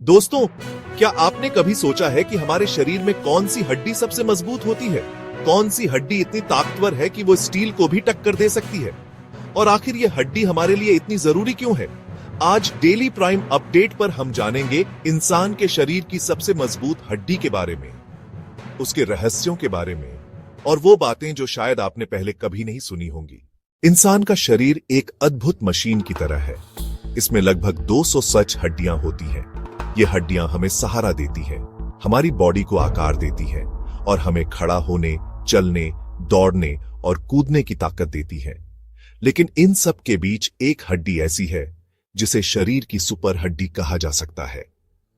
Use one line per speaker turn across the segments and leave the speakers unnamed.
दोस्तों, क्या आपने कभी सोचा है कि हमारे शरीर में कौन सी हड्डी सबसे मजबूत होती है? कौन सी हड्डी इतनी ताकतवर है कि वो स्टील को भी टक्कर दे सकती है? और आखिर ये हड्डी हमारे लिए इतनी जरूरी क्यों है? आज डेली प्राइम अपडेट पर हम जानेंगे इंसान के शरीर की सबसे मजबूत हड्डी के बारे में, उसके रहस्यों के बारे में और वो बातें जो शायद आपने पहले कभी नहीं सुनी होंगी। इंसान का शरीर एक अद्भुत मशीन की तरह है। इसमें लगभग 200 सच हड्डियां होती हैं। ये हड्डियां हमें सहारा देती हैं, हमारी बॉडी को आकार देती हैं और हमें खड़ा होने, चलने, दौड़ने और कूदने की ताकत देती हैं। लेकिन इन सब के बीच एक हड्डी ऐसी है जिसे शरीर की सुपर हड्डी कहा जा सकता है।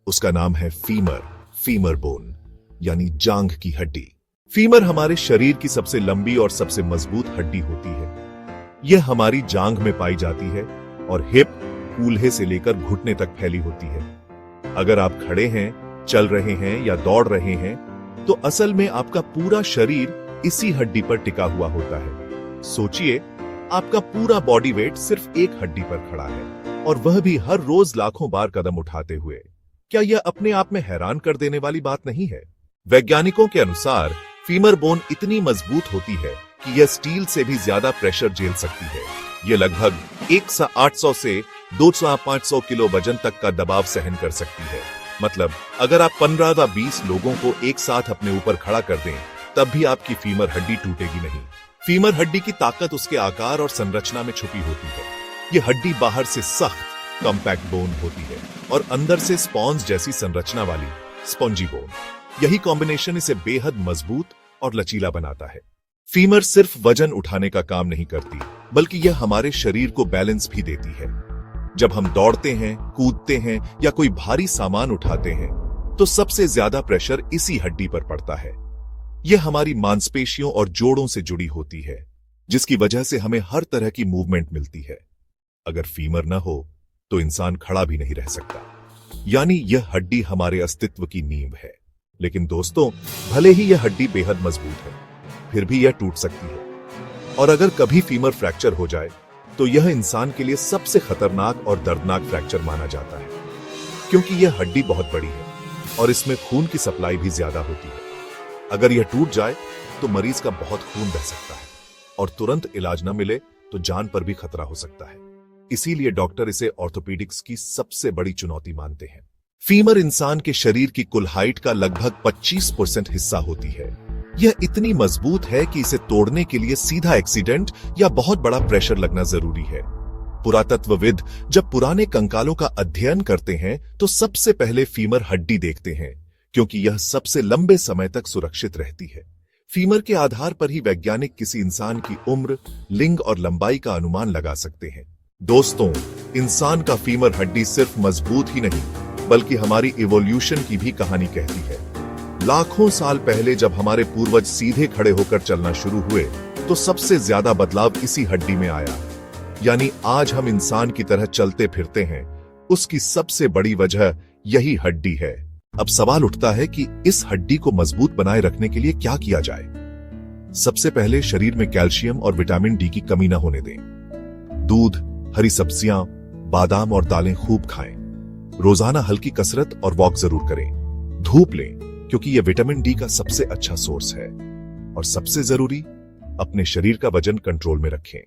उसका नाम है फीमर बोन, यानी जांघ की हड्डी। फीमर हमारे शरीर की सबसे लंबी और सबसे मजबूत हड्डी होती है। यह हमारी जांघ में पाई जाती है और हिप, कूल्हे से लेकर घुटने तक फैली होती है। अगर आप खड़े हैं, चल रहे हैं या दौड़ रहे हैं, तो असल में आपका पूरा शरीर इसी हड्डी पर टिका हुआ होता है। सोचिए, आपका पूरा बॉडी वेट सिर्फ एक हड्डी पर खड़ा है, और वह भी हर रोज लाखों बार कदम उठाते हुए। क्या यह अपने आप में हैरान कर देने वाली बात नहीं है? वैज्ञानिकों के अनुसार फीमर बोन इतनी मजबूत होती है कि यह स्टील से भी ज्यादा प्रेशर झेल सकती है। यह लगभग 800 से 200-500 किलो वजन तक का दबाव सहन कर सकती है। मतलब अगर आप 15 या 20 लोगों को एक साथ अपने ऊपर खड़ा कर दें, तब भी आपकी फीमर हड्डी टूटेगी नहीं। फीमर हड्डी की ताकत उसके आकार और संरचना में छुपी होती है। यह हड्डी बाहर से सख्त कॉम्पैक्ट बोन होती है और अंदर से स्पॉन्ज जैसी संरचना वाली स्पॉन्जी बोन। यही कॉम्बिनेशन इसे बेहद मजबूत और लचीला बनाता है। फीमर सिर्फ वजन उठाने का काम नहीं करती, बल्कि यह हमारे शरीर को बैलेंस भी देती है। जब हम दौड़ते हैं, कूदते हैं या कोई भारी सामान उठाते हैं, तो सबसे ज्यादा प्रेशर इसी हड्डी पर पड़ता है। यह हमारी मांसपेशियों और जोड़ों से जुड़ी होती है, जिसकी वजह से हमें हर तरह की मूवमेंट मिलती है। अगर फीमर न हो तो इंसान खड़ा भी नहीं रह सकता। यानी यह हड्डी हमारे अस्तित्व की नींव है। लेकिन दोस्तों, भले ही यह हड्डी बेहद मजबूत है, फिर भी यह टूट सकती है। और अगर कभी फीमर फ्रैक्चर हो जाए, तो यह इंसान के लिए सबसे खतरनाक और दर्दनाक फ्रैक्चर माना जाता है, क्योंकि यह हड्डी बहुत बड़ी है और इसमें खून की सप्लाई भी ज्यादा होती है। अगर यह टूट जाए तो मरीज का बहुत खून बह सकता है और तुरंत इलाज न मिले तो जान पर भी खतरा हो सकता है। इसीलिए डॉक्टर इसे ऑर्थोपेडिक्स की सबसे बड़ी चुनौती मानते हैं। फीमर इंसान के शरीर की कुल हाइट का लगभग 25% हिस्सा होती है। यह इतनी मजबूत है कि इसे तोड़ने के लिए सीधा एक्सीडेंट या बहुत बड़ा प्रेशर लगना जरूरी है। पुरातत्वविद जब पुराने कंकालों का अध्ययन करते हैं तो सबसे पहले फीमर हड्डी देखते हैं, क्योंकि यह सबसे लंबे समय तक सुरक्षित रहती है। फीमर के आधार पर ही वैज्ञानिक किसी इंसान की उम्र, लिंग और लंबाई का अनुमान लगा सकते हैं। दोस्तों, इंसान का फीमर हड्डी सिर्फ मजबूत ही नहीं, बल्कि हमारी इवोल्यूशन की भी कहानी कहती है। लाखों साल पहले जब हमारे पूर्वज सीधे खड़े होकर चलना शुरू हुए, तो सबसे ज्यादा बदलाव इसी हड्डी में आया। यानी आज हम इंसान की तरह चलते फिरते हैं, उसकी सबसे बड़ी वजह यही हड्डी है। अब सवाल उठता है कि इस हड्डी को मजबूत बनाए रखने के लिए क्या किया जाए। सबसे पहले शरीर में कैल्शियम और विटामिन डी की कमी न होने दें। दूध, हरी सब्जियां, बादाम और दालें खूब खाएं। रोजाना हल्की कसरत और वॉक जरूर करें। धूप लें, क्योंकि यह विटामिन डी का सबसे अच्छा सोर्स है। और सबसे जरूरी, अपने शरीर का वजन कंट्रोल में रखें।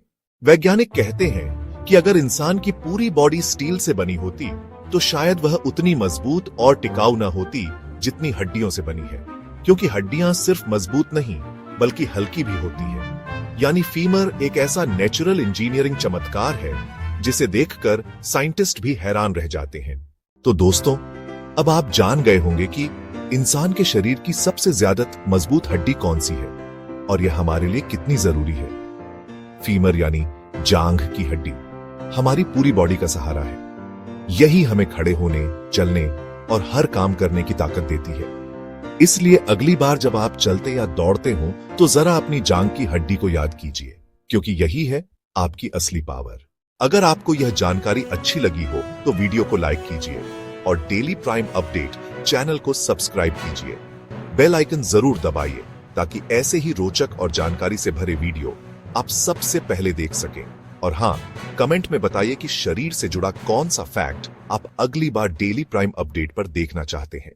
वैज्ञानिक कहते हैं कि अगर इंसान की पूरी बॉडी स्टील से बनी होती, तो शायद वह उतनी मजबूत और टिकाऊ न होती जितनी हड्डियों से बनी है। क्योंकि हड्डियां सिर्फ मजबूत नहीं, बल्कि हल्की भी होती है। यानी फीमर एक ऐसा नेचुरल इंजीनियरिंग चमत्कार है जिसे देखकर साइंटिस्ट भी हैरान रह जाते हैं। तो दोस्तों, अब आप जान गए होंगे कि इंसान के शरीर की सबसे ज्यादा मजबूत हड्डी कौन सी है और यह हमारे लिए कितनी जरूरी है। फीमर यानी जांघ की हड्डी हमारी पूरी बॉडी का सहारा है। यही हमें खड़े होने, चलने और हर काम करने की ताकत देती है। इसलिए अगली बार जब आप चलते या दौड़ते हो, तो जरा अपनी जांघ की हड्डी को याद कीजिए, क्योंकि यही है आपकी असली पावर। अगर आपको यह जानकारी अच्छी लगी हो तो वीडियो को लाइक कीजिए और डेली प्राइम अपडेट चैनल को सब्सक्राइब कीजिए। बेल आइकन जरूर दबाइए ताकि ऐसे ही रोचक और जानकारी से भरे वीडियो आप सबसे पहले देख सकें। और हाँ, कमेंट में बताइए कि शरीर से जुड़ा कौन सा फैक्ट आप अगली बार डेली प्राइम अपडेट पर देखना चाहते हैं।